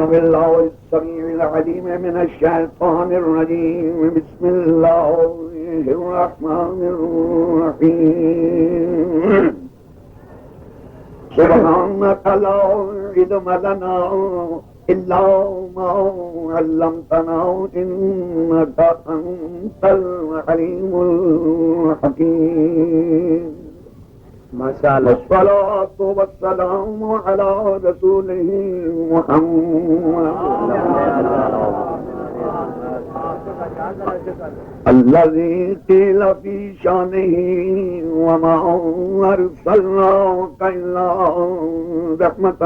أعوذ بالله السميع العليم من الشيطان الرجيم بسم الله الرحمن الرحيم سبحانك لا علم لنا إلا ما علمتنا إنك أنت العليم الحكيم ما شاء الله. والصلاة والسلام على رسوله محمد الذي قيل في شانه وما أرسلناك إلا رحمة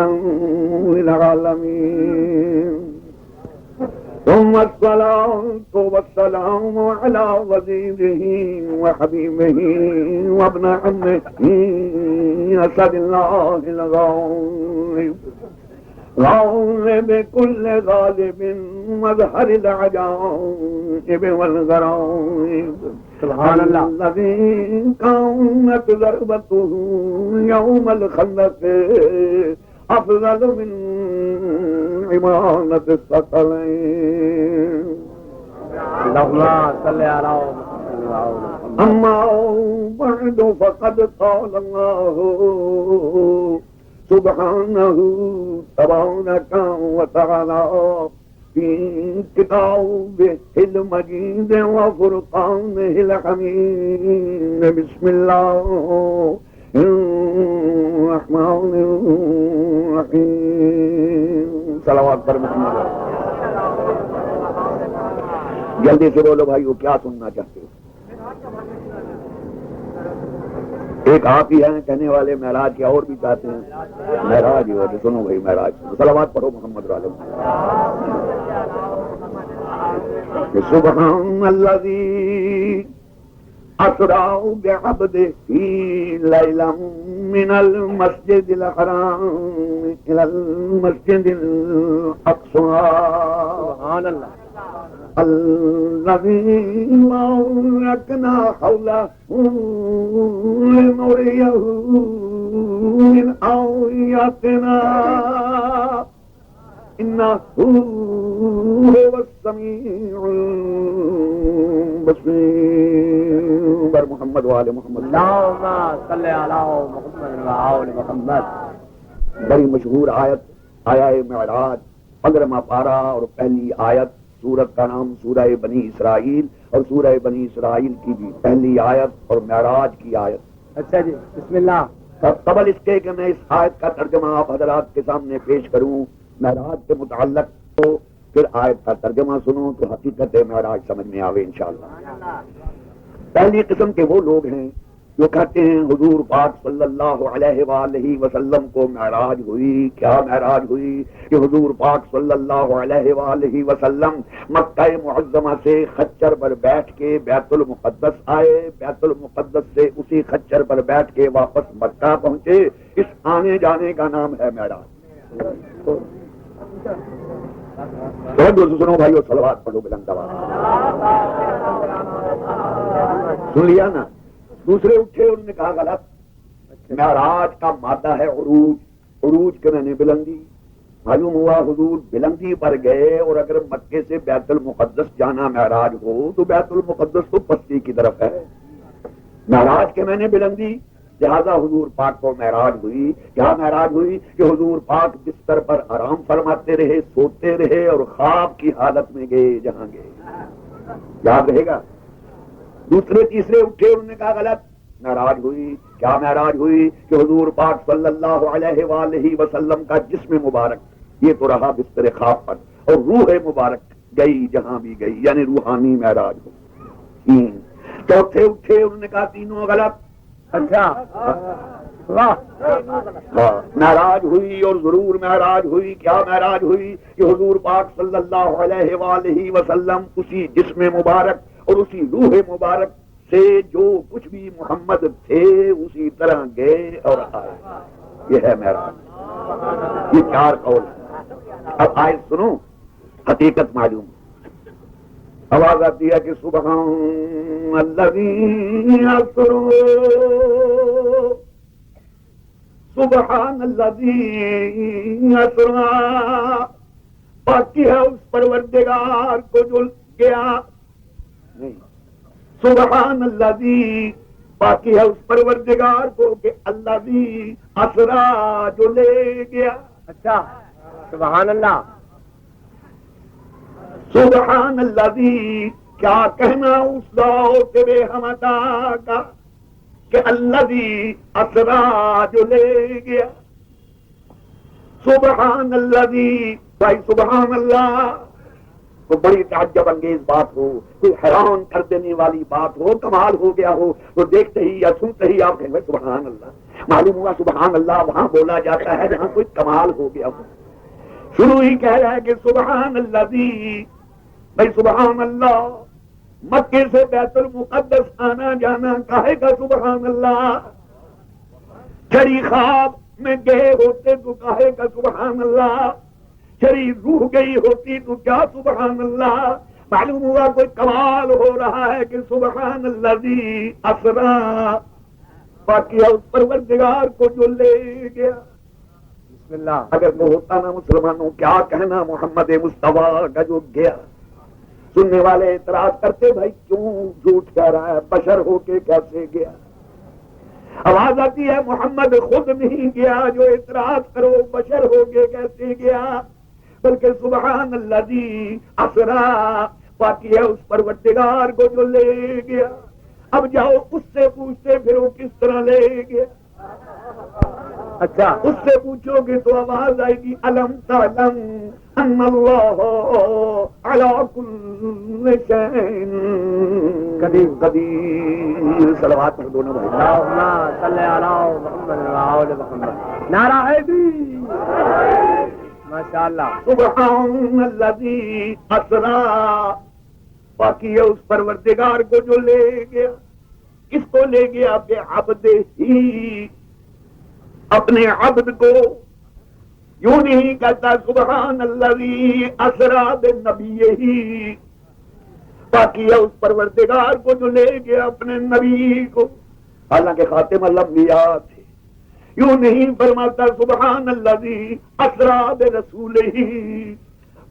للعالمين ثم الصلاة والسلام على وزيره وحبيبه وابن عمه أسد الله الغالب غالب كل غالب مظهر العجائب والغرائب سبحان الله. الذي كانت ضربته يوم الخندق أفضل من عمارة الثقلين اللهم صل على محمد. أما بعد فقد قال الله سبحانه تبارك وتعالى في كتابه المجيد وفرقانه الحميد بسم الله الرحمن الرحیم. صلوات پر محمد. جلدی سے بولو بھائیو کیا سننا چاہتے ہو؟ ایک آپ ہی ہیں کہنے والے معراج کیا اور بھی چاہتے ہیں؟ معراج ہی ہوتے. سنو بھائی معراج. صلوات پڑھو محمد علیہ. سبحان الذی أسرى بعبده ليلا من المسجد الحرام إلى المسجد الأقصى سبحان الله. الذي باركنا حوله لنريه من آياتنا إنه هو السميع البصير. بر محمد وآل محمد. اللهم صل على محمد وآل محمد. بڑی مشہور آیت آیا معراج 15واں پارہ اور پہلی آیت. سورت کا نام سورہ بنی اسرائیل اور سورہ بنی اسرائیل کی بھی پہلی آیت اور معراج کی آیت. اچھا جی بسم اللہ. قبل اس کے کہ میں اس آیت کا ترجمہ آپ حضرات کے سامنے پیش کروں معراج سے متعلق تو پھر آیت کا ترجمہ سنو تو حقیقت معراج سمجھ میں آوے انشاءاللہ. پہلی قسم کے وہ لوگ ہیں جو کہتے ہیں حضور پاک صلی اللہ علیہ وآلہ وسلم کو معراج ہوئی. کیا معراج ہوئی کہ حضور پاک صلی اللہ علیہ وآلہ وسلم مکہ معظمہ سے خچر پر بیٹھ کے بیت المقدس آئے. بیت المقدس سے اسی خچر پر بیٹھ کے واپس مکہ پہنچے. اس آنے جانے کا نام ہے معراج. سنو بھائیو صلوات پڑھو بلند آواز. سن لیا نا؟ دوسرے اٹھے انہوں نے کہا غلط. معراج کا مادہ ہے عروج. عروج کے میں نے بلندی. معلوم ہوا حضور بلندی پر گئے اور اگر مکے سے بیت المقدس جانا معراج ہو تو بیت المقدس تو پستی کی طرف ہے. معراج کے میں نے بلندی لہذا حضور پاک کو معراج ہوئی. کیا معراج ہوئی کہ حضور پاک بستر پر آرام فرماتے رہے, سوتے رہے اور خواب کی حالت میں گئے جہاں گئے. یاد رہے گا. دوسرے تیسرے اٹھے انہوں نے کہا غلط. معراج ہوئی. کیا معراج ہوئی کہ حضور پاک صلی اللہ علیہ وآلہ وسلم کا جسم مبارک یہ تو رہا بستر خواب پر اور روح مبارک گئی جہاں بھی گئی, یعنی روحانی معراج ہو. چوتھے اٹھے انہوں نے کہا تینوں غلط. اچھا معراج ہوئی اور ضرور معراج ہوئی. کیا معراج ہوئی کہ حضور پاک صلی اللہ علیہ وآلہ وسلم اسی جسم مبارک اور اسی روح مبارک سے جو کچھ بھی محمد تھے اسی طرح گئے اور آئے. یہ ہے معراج. یہ چار قول ہے. اب آیت سنو حقیقت معلوم. آواز آتی ہے کہ سبحان الذی اسری سبحان الذی اسری باقی ہے اس پروردگار کو جو گیا نہیں، سبحان الذی باقی ہے اس پروردگار کو کہ الذی اسرا جو لے گیا. اچھا سبحان اللہ. سبحان الذی کیا کہنا اس ذات بے حمدہ کا کہ الذی اسرا جو لے گیا. سبحان الذی بھائی سبحان اللہ تو بڑی تعجب انگیز بات ہو، کوئی حیران کر دینے والی بات ہو، کمال ہو گیا ہو تو دیکھتے ہی یا سنتے ہی آپ کہیں گے سبحان اللہ. معلوم ہوا سبحان اللہ وہاں بولا جاتا ہے جہاں کوئی کمال ہو گیا ہو. شروع ہی کہہ رہا ہے کہ سبحان الذی، بھائی سبحان اللہ. مکے سے بیت المقدس آنا جانا کہے گا سبحان اللہ. چری خواب میں گئے ہوتے تو کہے گا سبحان اللہ. چری روح گئی ہوتی تو کیا سبحان اللہ. معلوم ہوا کوئی کمال ہو رہا ہے کہ سبحان الذی اسرا باقی ہے اس پروردگار کو جو لے گیا. بسم اللہ. اگر وہ ہوتا نا مسلمانوں کیا کہنا محمد مصطفیٰ کا جو گیا. سننے والے اعتراض کرتے بھائی کیوں جھوٹ کہہ رہا ہے، بشر ہو کے کیسے گیا. آواز آتی ہے محمد خود نہیں گیا، جو اعتراض کرو بشر ہو کے کیسے گیا. بلکہ سبحان الذی اسرا باقی ہے اس پروردگار کو جو لے گیا. اب جاؤ اس سے پوچھتے پھر وہ کس طرح لے گیا. اچھا اس سے پوچھو گے تو آواز آئے گی الم تعلم ان اللہ علی کل شیء قدیر. صلوات پڑھ دو نا بھائی. اللہم صلی علی محمد و آل محمد. نعرہ حیدری. ماشاء اللہ. سبحان الذی اسرا باقی ہے اس پروردگار کو جو لے گیا. کس کو لے گیا؟ کہ عبد ہی اپنے عبد کو. یوں نہیں کہتا سبحان الذی اسرا بنبیہ باقی ہے اس پروردگار کو جو لے گیا اپنے نبی کو. حالانکہ خاتم الانبیاء تھے. یوں نہیں فرماتا سبحان الذی اسرا برسولہ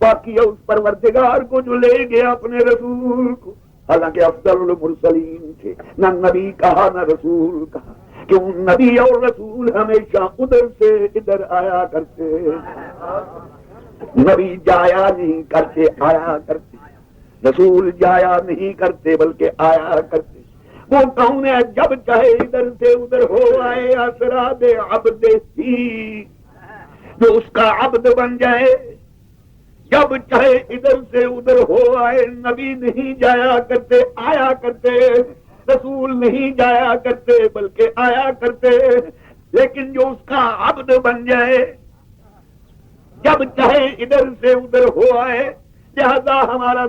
باقی ہے اس پروردگار کو جو لے گیا اپنے رسول کو. حالانکہ افضل المرسلین تھے. نہ نبی کہا نہ رسول کہا، کیوں نبی اور رسول ہمیشہ ادھر سے ادھر آیا کرتے. نبی جایا نہیں کرتے آیا کرتے، رسول جایا نہیں کرتے بلکہ آیا کرتے. وہ کون ہے جب چاہے ادھر سے ادھر ہو آئے. اسرا بعبدہ جو اس کا عبد بن جائے، جب چاہے ادھر سے ادھر ہو آئے. نبی نہیں جایا کرتے آیا کرتے، رسول نہیں جایا کرتے بلکہ آیا کرتے. لیکن جو اس کا عبد بن جائے جب چاہے ادھر سے ادھر ہو آئے. لہذا ہمارا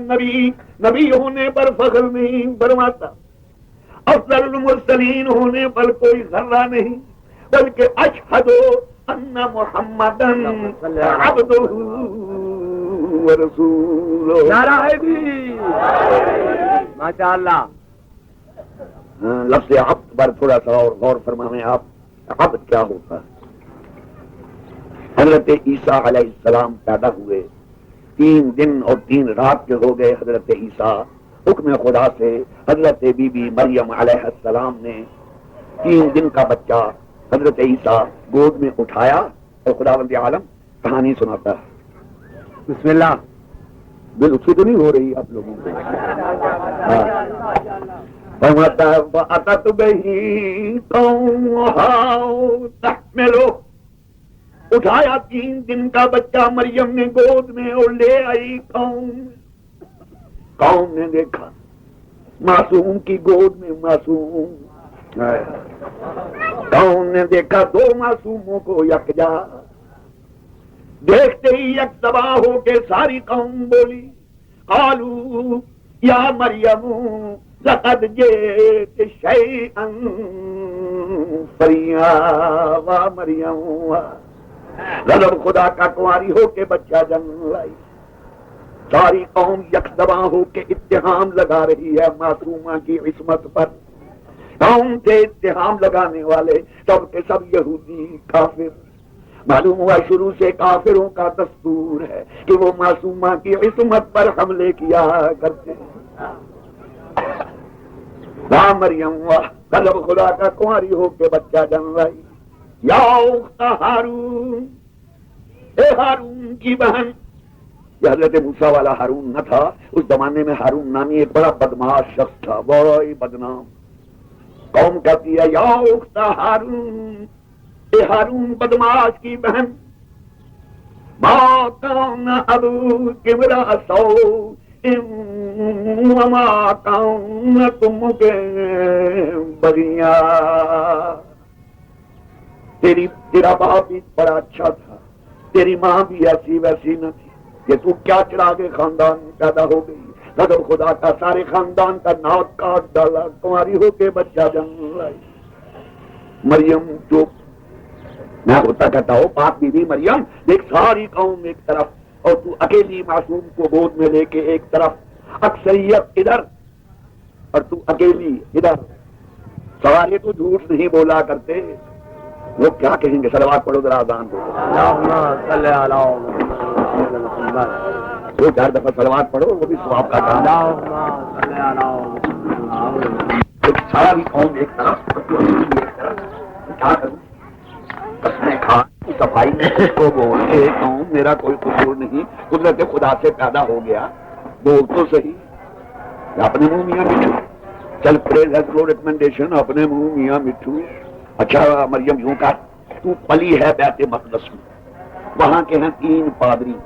نبی ہونے پر فخر نہیں فرماتا، افضل المرسلین ہونے پر کوئی ذرہ نہیں، بلکہ اشہد ان محمدن عبدہ ورسولہ. نعرہ حیدری. ماشاء اللہ. لفظ عبد پر تھوڑا سا اور غور فرمائیں آپ. عبد کیا ہوتا ہے؟ حضرت عیسیٰ علیہ السلام پیدا ہوئے، 3 دن اور 3 رات کے ہو گئے حضرت عیسیٰ. حکم خدا سے حضرت بی بی مریم علیہ السلام نے 3 دن کا بچہ حضرت عیسیٰ گود میں اٹھایا اور خداوند عالم کہانی سناتا ہے. بسم اللہ. دل اچھی تو نہیں ہو رہی آپ لوگوں کو؟ فرماتا ہے وَأَتَتْ بِهِ قَوْمُهَا تَحْمِلُهُ. اٹھایا 3 دن کا بچہ مریم نے گود میں اور لے آئی قوم نے دیکھا معصوم کی گود میں معصوم. قوم نے دیکھا 2 معصوموں کو یکجا. دیکھتے ہی یک تباہ ہو کے ساری قوم بولی قالوا یا مریم لقد جئت شیئا فریا. واہ مریم واہ. غضب خدا کا کنواری ہو کے بچہ جنم لائی. ساری قوم یکدبا ہو کے اتہام لگا رہی ہے معصومہ کی عصمت پر. قوم کے اتہام لگانے والے سب کے سب یہودی کافر. معلوم ہوا شروع سے کافروں کا دستور ہے کہ وہ معصومہ کی عصمت پر حملے کیا کرتے ہیں. واہ مریم واہ، طلب خدا کا کنواری ہو کے بچہ جن رہی. یا اخت ہارون، اے ہارون کی بہن. یہ حضرت موسیٰ والا ہارون نہ تھا، اس زمانے میں ہارون نامی ایک بڑا بدماش شخص تھا، بڑا ہی بدنام. قوم کہتی ہے یا اخت ہارون، اے ہارون بدماش کی بہن. ما کان ابوک امرأ سوء وما کانت امک بغیا. تیرا باپ بھی بڑا اچھا تھا، تیری ماں بھی ایسی ویسی نہ تھی، کہ تو کیا چراغ خاندان میں پیدا ہو گئی. غضب خدا کا سارے خاندان کا ناک کاٹ ڈالا، کماری ہو کے بچہ جن لائی. مریم چپ. میں ہوتا کہتا ہوں پاک بی بی مریم، ایک ساری قوم ایک طرف اور تو اکیلی معصوم کو گود میں لے کے ایک طرف، اکثریت ادھر اور تو اکیلی ادھر. سوارے تو جھوٹ نہیں بولا کرتے. وہ کیا کہیں گے؟ صلوات پڑھو ذرا اذان دو. دو چار دفعہ صلوات پڑھو، وہ بھی ثواب کا کام. ساری قوم ایک طرف ایک طرف. کیا کروں؟ قسمیں کھا صفائی میں اس کو بول اے قوم میرا کوئی قصور نہیں، قدرت خدا سے پیدا ہو گیا. بول تو صحیح. اپنے منہ میاں مٹھو. چل پریز ہیز نو ریکمنڈیشن، اپنے منہ میاں مٹھو. اچھا مریم یوں کر، تو پلی ہے بیت مقدس میں، وہاں کے ہیں 3 پادری،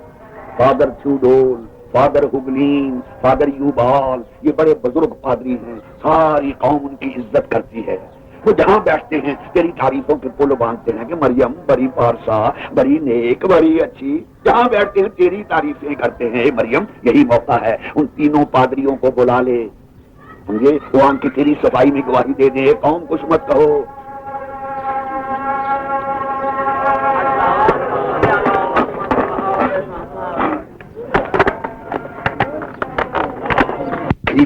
فادر تھیوڈول، فادر ہوگلین، فادر یوبال. یہ بڑے بزرگ پادری ہیں، ساری قوم ان کی عزت کرتی ہے. وہ جہاں بیٹھتے ہیں تیری تعریفوں کے پل باندھتے ہیں کہ مریم بڑی پارسا، بڑی نیک، بڑی اچھی. جہاں بیٹھتے ہیں تیری تعریفیں کرتے ہیں. مریم یہی موقع ہے، ان 3 پادریوں کو بلا لے. سمجھے؟ وہ آن کی تیری صفائی میں گواہی دے دے. قوم کچھ مت کہو.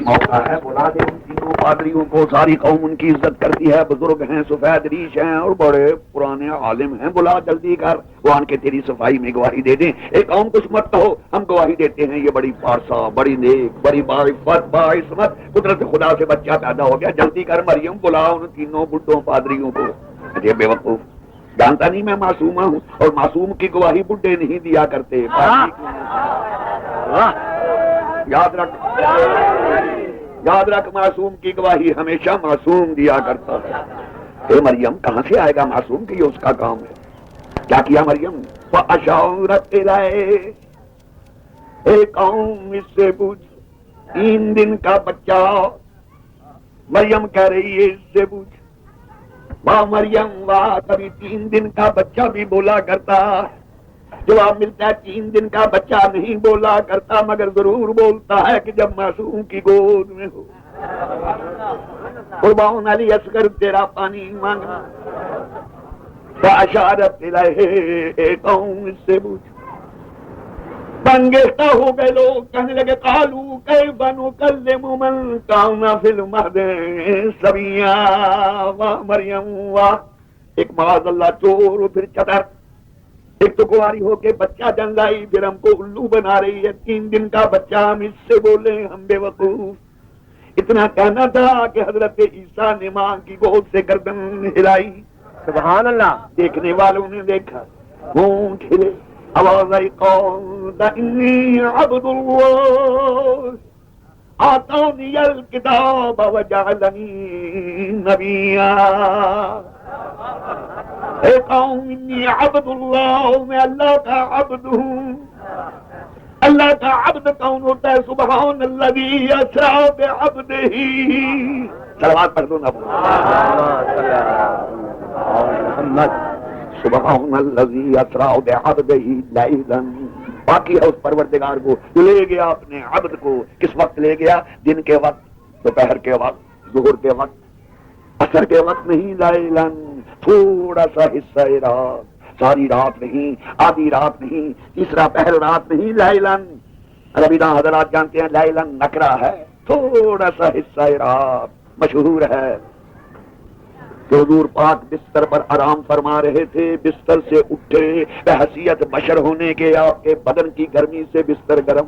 موقع ہے، بلا دے ان 3 پادریوں کو. ساری قوم ان کی عزت کرتی ہے، بزرگ ہیں، سفید ریش ہیں اور بڑے پرانے عالم ہیں. بلا جلدی کر، وہ آن کے تیری صفائی میں گواہی دے دیں. ایک قوم کچھ مت کہو، ہم گواہی دیتے ہیں یہ بڑی پارسا، بڑی نیک، بڑی معرفت، باعصمت، قدرت خدا سے بچہ پیدا ہو گیا. جلدی کر مریم، بلا ان 3 بڈھوں پادریوں کو. اجے بے وقوف، جانتا نہیں میں معصومہ ہوں، اور معصوم کی گواہی بڈھے نہیں دیا کرتے. یاد رکھ، یاد رکھ، معصوم کی گواہی ہمیشہ معصوم دیا کرتا ہے. اے مریم کہاں سے آئے گا معصوم کی؟ یہ اس کا کام ہے. کیا کیا مریم؟ وَأَشَارَتْ إِلَيْهِ، ایک قوم اس سے پوچھ 3 دن کا بچہ. مریم کہہ رہی ہے اس سے پوچھ. واہ مریم واہ، کبھی 3 دن کا بچہ بھی بولا کرتا. جواب ملتا ہے 3 دن کا بچہ نہیں بولا کرتا، مگر ضرور بولتا ہے کہ جب معصوم کی گود میں ہو. قربان علی اصغر تیرا پانی مانگنا. فاشارت الیہ، ایک قوم اس سے پوچھ. بنگیختہ ہو گئے لوگ، کہنے لگے قالوا کیف نکلم من کان فی المہد صبیا. واہ مریم واہ. ایک معاذ اللہ چور اور پھر چتر. ایک تو کنواری ہو کے بچہ جن لائی، پھر ہم کو الو بنا رہی ہے. 3 دن کا بچہ ہم اس سے بولے، ہم بے وقوف. اتنا کہنا تھا کہ حضرت عیسیٰ نے ماں کی گود سے گردن ہلائی. سبحان اللہ. دیکھنے والوں نے دیکھا، ہونٹ ہلے، آواز آئی قال انی عبد اللہ آتانی الکتاب وجعلنی نبیا. اے قوم انی عبد اللہ، میں اللہ کا عبد ہوں. اللہ کا عبد کون ہوتا ہے؟ سبحان الذی اسریٰ بعبدہ. صلوات پڑھ دو نا. سبحان الذی اسریٰ بعبدہ لیلا. باقی ہے اس پروردگار کو جو لے گیا اپنے عبد کو. کس وقت لے گیا؟ دن کے وقت، دوپہر کے وقت، ظہر کے وقت، عصر کے وقت نہیں. لیلا، تھوڑا سا حصہ رات، ساری رات نہیں، آدھی رات نہیں، تیسرا پہر رات نہیں. لیلن، ربیدہ حضرات جانتے ہیں لیلن نکرہ ہے، تھوڑا سا حصہ رات. مشہور ہے کہ حضور پاک بستر پر آرام فرما رہے تھے، بستر سے اٹھے، بحیثیت بشر ہونے کے آپ کے بدن کی گرمی سے بستر گرم،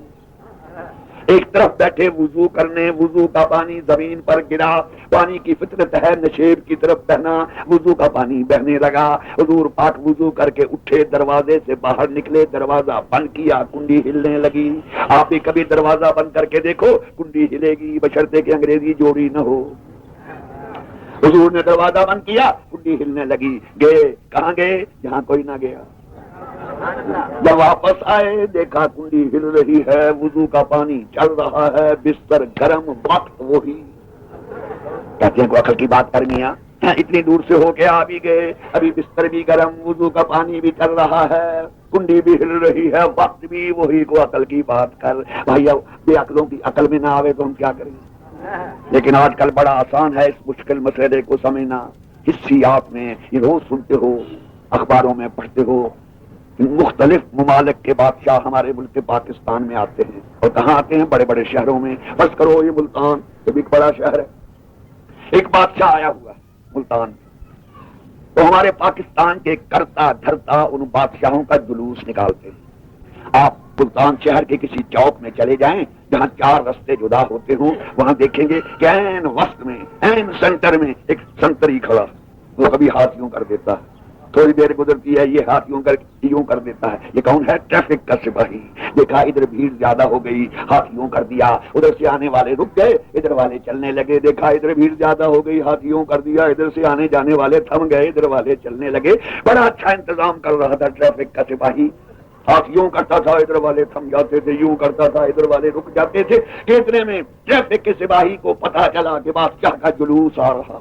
ایک طرف بیٹھے وضو کرنے، وضو کا پانی زمین پر گرا، پانی کی فطرت ہے نشیب کی طرف بہنا، وضو کا پانی بہنے لگا، حضور پاک وضو کر کے اٹھے، دروازے سے باہر نکلے، دروازہ بند کیا، کنڈی ہلنے لگی۔ آپ بھی کبھی دروازہ بند کر کے دیکھو، کنڈی ہلے گی، بشرطے کہ انگریزی جوڑی نہ ہو۔ حضور نے دروازہ بند کیا، کنڈی ہلنے لگی، گئے کہاں گئے؟ جہاں کوئی نہ گیا۔ جب واپس آئے دیکھا کنڈی ہل رہی ہے، وضو کا پانی چل رہا ہے، بستر گرم، وقت وہی۔ کہتے ہیں کوئی عقل کی بات کرنی ہے، اتنی دور سے ہو کے آ بھی گئے، ابھی بستر بھی گرم، وضو کا پانی بھی چل رہا ہے، کنڈی بھی ہل رہی ہے، وقت بھی وہی، کو عقل کی بات کر۔ بھائی بے عقلوں کی عقل میں نہ آوے تو ہم کیا کریں؟ لیکن آج کل بڑا آسان ہے اس مشکل مسئلے کو سمجھنا۔ حسیات میں یہ روز سنتے ہو، اخباروں میں پڑھتے ہو، مختلف ممالک کے بادشاہ ہمارے ملک پاکستان میں آتے ہیں، اور کہاں آتے ہیں؟ بڑے بڑے شہروں میں۔ بس کرو یہ ملتان یہ بھی بڑا شہر ہے، ایک بادشاہ آیا ہوا ہے ملتان میں، تو ہمارے پاکستان کے کرتا دھرتا ان بادشاہوں کا جلوس نکالتے ہیں۔ آپ ملتان شہر کے کسی چوک میں چلے جائیں جہاں 4 رستے جدا ہوتے ہوں، وہاں دیکھیں گے کہ عین وسط میں، عین سینٹر میں ایک سنتری کھڑا، وہ کبھی ہاتھ یوں کر دیتا ہے، تھوڑی دیر گزرتی ہے یہ ہاتھ یوں کر دیتا ہے۔ یہ کون ہے؟ ٹریفک کا سپاہی۔ دیکھا ادھر بھیڑ زیادہ ہو گئی، ہاتھ یوں کر دیا، ادھر سے آنے والے رک گئے، ادھر والے چلنے لگے، دیکھا ادھر بھیڑ زیادہ ہو گئی، ہاتھ یوں کر دیا، ادھر سے آنے جانے والے تھم گئے، ادھر والے چلنے لگے۔ بڑا اچھا انتظام کر رہا تھا ٹریفک کا سپاہی، ہاتھ یوں کرتا تھا ادھر والے تھم جاتے تھے، یوں کرتا تھا ادھر والے رک جاتے تھے۔ اتنے میں ٹریفک کے سپاہی کو پتا چلا کہ بادشاہ کا جلوس آ رہا،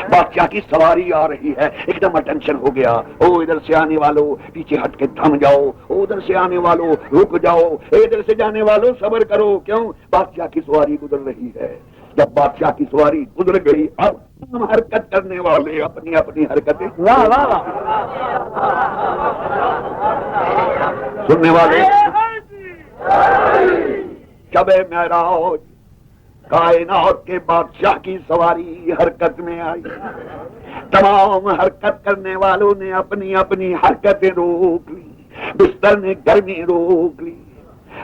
بادشاہ کی سواری آ رہی ہے، ایک دم اٹینشن ہو گیا۔ او ادھر سے آنے والوں پیچھے ہٹ کے تھم جاؤ، او ادھر سے آنے والوں رک جاؤ، ادھر سے جانے والوں صبر کرو، کیوں؟ بادشاہ کی سواری گزر رہی ہے۔ جب بادشاہ کی سواری گزر گئی، اب ہم حرکت کرنے والے اپنی اپنی حرکتیں، واہ واہ واہ، سننے والے شب معراج کائنات کے بادشاہ کی سواری حرکت میں آئی، تمام حرکت کرنے والوں نے اپنی اپنی حرکتیں روک لی، بستر نے گرمی روک لی،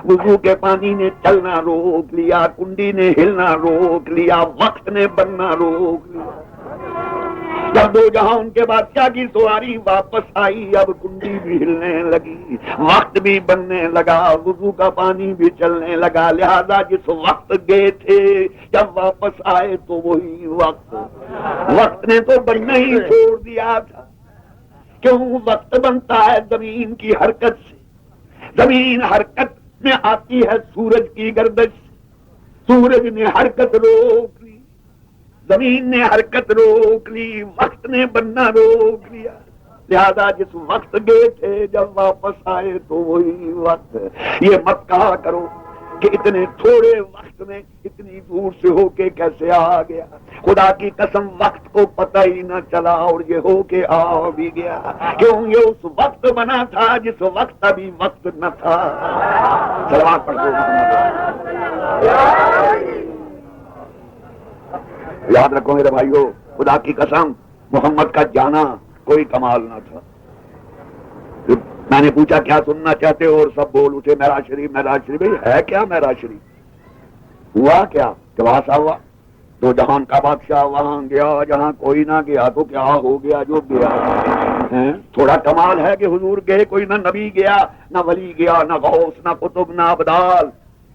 وضو کے پانی نے چلنا روک لیا، کنڈی نے ہلنا روک لیا، وقت نے بننا روک لیا۔ جب 2 جہاں ان کے بادشاہ کی سواری واپس آئی، اب کنڈی بھی ہلنے لگی، وقت بھی بننے لگا، وضو کا پانی بھی چلنے لگا۔ لہذا جس وقت گئے تھے جب واپس آئے تو وہی وقت نے تو بننا ہی چھوڑ دیا تھا۔ کیوں وقت بنتا ہے؟ زمین کی حرکت سے۔ زمین حرکت میں آتی ہے سورج کی گردش، سورج نے حرکت روک لی، زمین نے حرکت روک لی، وقت نے بننا روک لیا۔ لہذا جس وقت گئے تھے جب واپس آئے تو وہی وقت۔ یہ مت کہا کرو کہ اتنے تھوڑے وقت میں اتنی دور سے ہو کے کیسے آ گیا۔ خدا کی قسم وقت کو پتہ ہی نہ چلا اور یہ ہو کے آ بھی گیا۔ کیوں؟ یہ اس وقت بنا تھا جس وقت ابھی وقت نہ تھا۔ صلوات پڑھ دو محمد۔ یاد رکھو میرے بھائیو، خدا کی قسم محمد کا جانا کوئی کمال نہ تھا۔ میں نے پوچھا کیا سننا چاہتے ہو، اور سب بول اٹھے معراج شریف معراج شریف۔ ہے کیا معراج شریف؟ ہوا کیا؟ جواسا ہوا، 2 جہان کا بادشاہ وہاں گیا جہاں کوئی نہ گیا، تو کیا ہو گیا جو گیا؟ تھوڑا کمال ہے کہ حضور گئے، کوئی نہ نبی گیا، نہ ولی گیا، نہ غوث، نہ قطب، نہ ابدال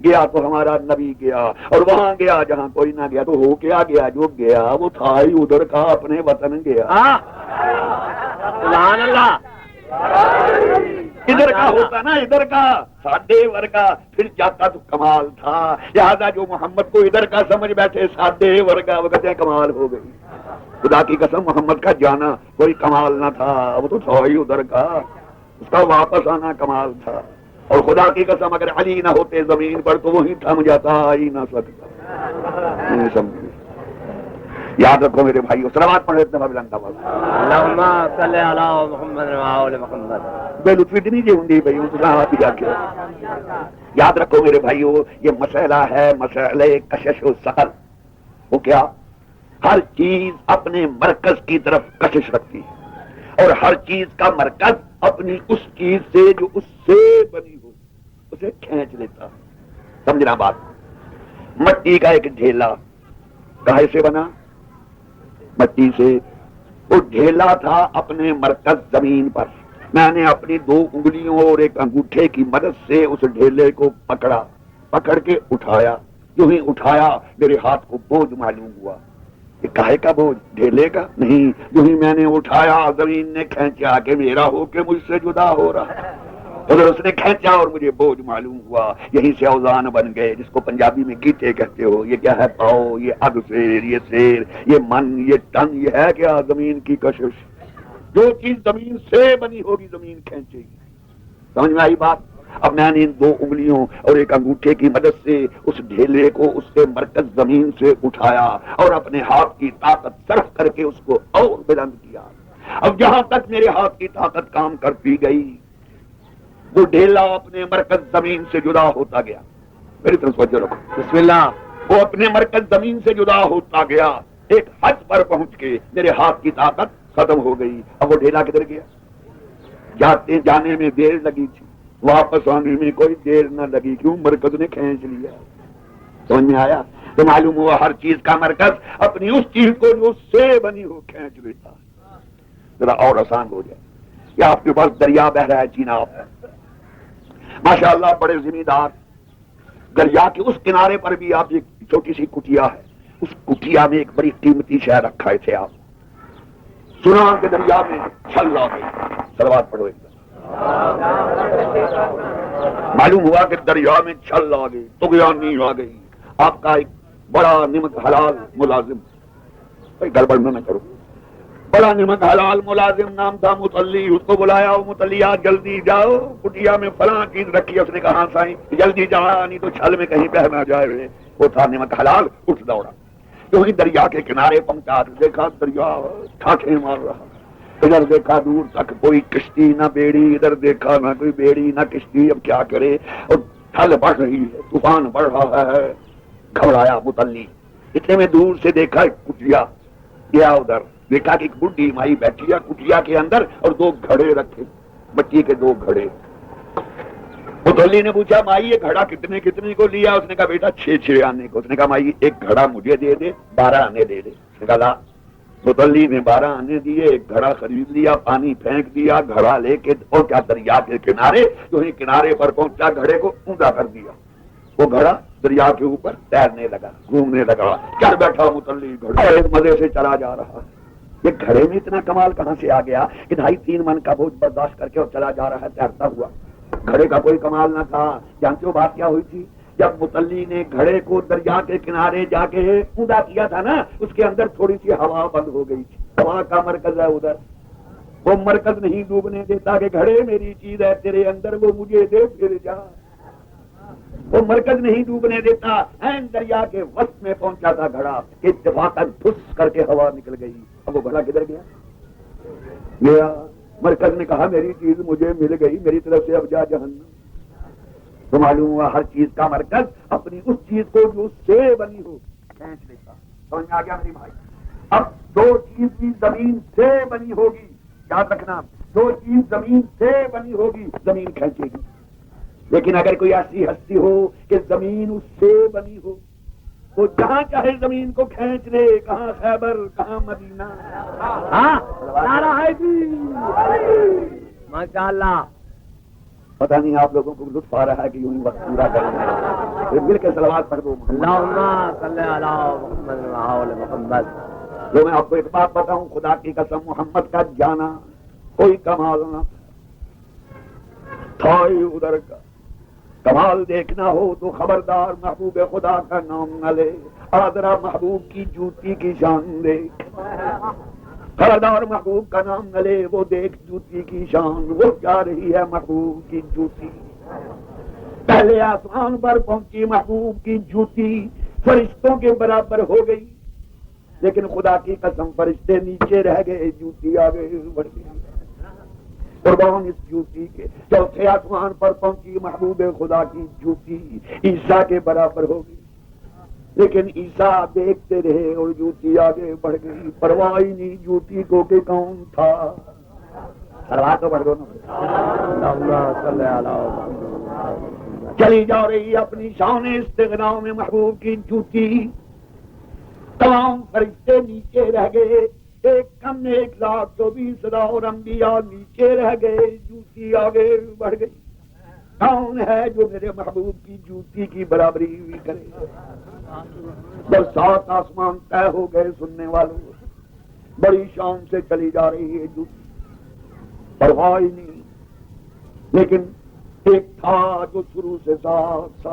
گیا، تو ہمارا نبی گیا، اور وہاں گیا جہاں کوئی نہ گیا، تو ہو کیا گیا جو گیا؟ وہ تھا ہی ادھر کا، اپنے وطن گیا۔ سبحان اللہ، ادھر کا ہوتا نا، ادھر کا ساڈے ورگا، پھر جاتا تو کمال تھا۔ لہذا جو محمد کو ادھر کا سمجھ بیٹھے ساڈے ورگا، وہ کہتے ہیں کمال ہو گئی۔ خدا کی قسم محمد کا جانا کوئی کمال نہ تھا، وہ تو تھا ہی ادھر کا، اس کا واپس آنا کمال تھا۔ اور خدا کی قسم اگر علی نہ ہوتے زمین پر تو وہی تھم جاتا، ہی نہ سکتا۔ نہیں سمجھے؟ یاد رکھو میرے بھائیو، صلوات پڑھے اتنا بلند آواز۔ اللہم صلی علی محمد و آل محمد۔ بے لطفی نہیں جی ہوں بھائی، جا کے یاد رکھو میرے بھائیو، یہ مسئلہ ہے مسئلہ کشش و سقل۔ وہ کیا؟ ہر چیز اپنے مرکز کی طرف کشش رکھتی ہے، اور ہر چیز کا مرکز اپنی اس چیز سے جو اس سے بنی ہو اسے کھینچ لیتا ہے۔ سمجھنا بات؟ مٹی کا ایک ڈھیلا کہے سے بنا؟ مٹی سے۔ وہ ڈھیلا تھا اپنے مرکز زمین پر، میں نے اپنی 2 انگلیوں اور ایک انگوٹھے کی مدد سے اس ڈھیلے کو پکڑا، پکڑ کے اٹھایا، جو ہی اٹھایا میرے ہاتھ کو بوجھ معلوم ہوا۔ یہ کاہے کا بوجھ؟ ڈھیلے کا نہیں، جو ہی میں نے اٹھایا زمین نے کھینچا کہ میرا ہو کے مجھ سے جدا ہو رہا، ادھر اس نے کھینچا اور مجھے بوجھ معلوم ہوا۔ یہیں سے اوزان بن گئے، جس کو پنجابی میں گیتے کہتے ہو۔ یہ کیا ہے؟ پاؤ، یہ اگ سیر، یہ سیر، یہ من، یہ ٹن، یہ ہے کیا؟ زمین کی کشش۔ جو چیز زمین سے بنی ہوگی زمین کھینچے گی۔ سمجھ میں آئی بات؟ اب میں نے ان 2 انگلیوں اور ایک انگوٹھے کی مدد سے اس ڈھیلے کو اس سے مرکز زمین سے اٹھایا اور اپنے ہاتھ کی طاقت صرف کر کے اس کو اور بلند کیا۔ اب جہاں تک میرے ہاتھ کی طاقت کام کرتی گئی وہ ڈھیلا اپنے مرکز زمین سے جدا ہوتا گیا۔ میری طرف توجہ رکھو، بسم اللہ۔ وہ اپنے مرکز زمین سے جدا ہوتا گیا، ایک حد پر پہنچ کے میرے ہاتھ کی طاقت ختم ہو گئی۔ اب وہ ڈھیلا کدھر گیا؟ جانے میں دیر لگی تھی، واپس آنے میں کوئی دیر نہ لگی، کیوں؟ مرکز نے کھینچ لیا۔ سمجھ میں آیا؟ تو معلوم ہوا ہر چیز کا مرکز اپنی اس چیز کو جو اس سے بنی ہو کھینچ لیتا ہے۔ ذرا اور آسان ہو جائے، یا آپ کے پاس دریا بہ رہا ہے چیناب، ماشاءاللہ بڑے ذمہ دار، دریا کے اس کنارے پر بھی آپ ایک چھوٹی سی کٹیا ہے، اس کٹیا میں ایک بڑی قیمتی شے رکھا تھے آپ، سنا کہ دریا میں چھل آ گئی، صلوات پڑھو ایک بار۔ معلوم ہوا کہ دریا میں چھل آ گئی، طغیانی آ گئی، آپ کا ایک بڑا نمک حلال ملازم، گڑبڑ میں نہ کرو، بڑا نمک حلال ملازم نام تھا متلی، اس کو بلایا، متلیا جلدی جاؤ، کٹیا میں فلاں چیز رکھی ہے۔ اس نے کہا ہاں سائیں جلدی جا، نہیں تو چھل میں کہیں بہ نہ جائے۔ وہ تھا نمک حلال، اٹھ دوڑا، جو ہی دریا کے کنارے پہنچا، دیکھا دریا ٹھاٹھے مار رہا، ادھر دیکھا دور تک کوئی کشتی نہ بیڑی، ادھر دیکھا نہ کوئی بیڑی نہ کشتی، اب کیا کرے؟ اور ٹھل بڑھ رہی ہے، طوفان بڑھ رہا ہے، گھبرایا متلی۔ اتنے میں دور سے دیکھا ایک کٹیا، گیا ادھر، دیکھا کہ ایک بڈھی مائی بیٹھی ہے کٹیا کے اندر اور 2 گھڑے رکھے، مٹی کے 2 گھڑے۔ متولی نے پوچھا مائی یہ گھڑا کتنے کو لیا؟ اس نے کہا بیٹا 6 آنے کو۔ اس نے کہا مائی ایک گھڑا مجھے دے دے، 12 آنے دے دے۔ اس نے کہا لا۔ متولی نے 12 آنے دیے، ایک گھڑا خرید لیا، پانی پھینک دیا، گھڑا لے کے اور کیا دریا کے کنارے، جو ہی کنارے پر پہنچا گھڑے کو اوندا کر دیا، وہ گھڑا دریا کے اوپر تیرنے لگا، گھومنے لگا، چل بیٹھا متلی، گھڑا مزے سے چلا جا رہا ہے۔ یہ گھڑے میں اتنا کمال کہاں سے آ گیا کہ 2.5-3 من کا بوجھ برداشت کر کے اور چلا جا رہا ہے تیرتا ہوا؟ گھڑے کا کوئی کمال نہ تھا۔ جانتے ہو بات کیا ہوئی تھی؟ جب متلی نے گھڑے کو دریا کے کنارے جا کے اوندا کیا تھا نا، اس کے اندر تھوڑی سی ہوا بند ہو گئی تھی، ہوا کا مرکز ہے ادھر، وہ مرکز نہیں ڈوبنے دیتا کہ گھڑے میری چیز ہے تیرے اندر، وہ مجھے دے پھر جا، وہ مرکز نہیں ڈوبنے دیتا۔ این دریا کے وسط میں پہنچا تھا گھڑا، اتفاقاً ٹھس کر کے ہوا نکل گئی۔ اب وہ گھڑا کدھر گیا؟ مرکز نے کہا میری چیز مجھے مل گئی، میری طرف سے اب جا جہنم۔ تو معلوم ہوا ہر چیز کا مرکز اپنی اس چیز کو جو اس سے بنی ہو کھینچ لیتا۔ سمجھ میں آ گیا میری بھائی؟ اب 2 چیز بھی زمین سے بنی ہوگی، یاد رکھنا، 2 چیز زمین سے بنی ہوگی، زمین کھینچے گی۔ لیکن اگر کوئی ایسی ہستی ہو کہ زمین اس سے بنی ہو، وہ جہاں چاہے زمین کو کھینچ لے، کہاں خیبر، کہاں مدینہ۔ ہاں نعرہ حیدری، ماشاء اللہ۔ پتہ نہیں آپ لوگوں کو لطف آ رہا ہے کہ یوں ہی وقت پورا کریں، پھر مل کے صلوات پڑھ دو۔ اللہم صلی علی محمد و آل محمد۔ جو میں آپ کو ایک بات بتاؤں، خدا کی قسم محمد کا جانا کوئی کمال نہ تھا، ادھر کا کمال دیکھنا ہو تو خبردار محبوب خدا کا نام نہ لے، آدرا محبوب کی جوتی کی شان دیکھ، خبردار محبوب کا نام نہ لے، وہ دیکھ جوتی کی شان، وہ جا رہی ہے محبوب کی جوتی، پہلے آسمان پر پہنچی محبوب کی جوتی، فرشتوں کے برابر ہو گئی، لیکن خدا کی قسم فرشتے نیچے رہ گئے، جوتی آگے بڑھ گئی۔ قربان اس جوتی کے، 4تھے آسمان پر پہنچی محبوب خدا کی جوتی، عیسیٰ کے برابر ہو گئی۔ لیکن عیسیٰ دیکھتے رہے اور جوتی آگے بڑھ گئی، پرواہ ہی نہیں جوتی کو کہ کون تھا. پرواہ تو بڑھ گو نا. اللهم صل على محمد. چلی جا رہی اپنی شان استغنا میں محبوب کی جوتی. تمام فرشتے نیچے رہ گئے، ایک کم 1,24,000 اور انبیاء نیچے رہ گئے. جوتی آگے بڑھ گئی. کون ہے جو میرے محبوب کی جوتی کی برابری بھی کرے؟ بس 7 آسمان طے ہو گئے. سننے والوں بڑی شان سے چلی جا رہی ہے جوتی، پرواہ ہی نہیں. لیکن ایک تھا جو شروع سے ساتھ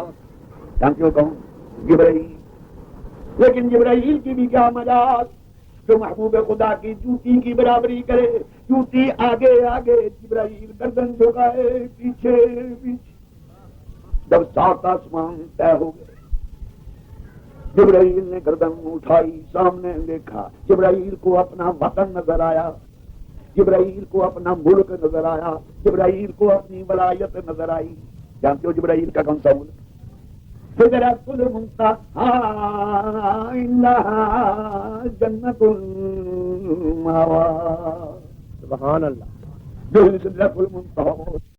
جانتے کہوں؟ جبرائیل. لیکن جبرائیل کی بھی کیا مجال جو محبوب خدا کی جوتی کی برابری کرے. جوتی آگے آگے، جبرائیل گردن جھکائے پیچھے پیچھے. جب 7 آسمان طے ہو گئے، جبرائیل نے گردن اٹھائی، سامنے دیکھا. جبرائیل کو اپنا وطن نظر آیا، جبرائیل کو اپنا ملک نظر آیا، جبرائیل کو اپنی ولایت نظر آئی. جانتے ہو جبرائیل کا کون سا ملک؟ سدرۃ المنتہی، انہا جنت المأویٰ. سبحان اللہ. جو سدرۃ المنتہی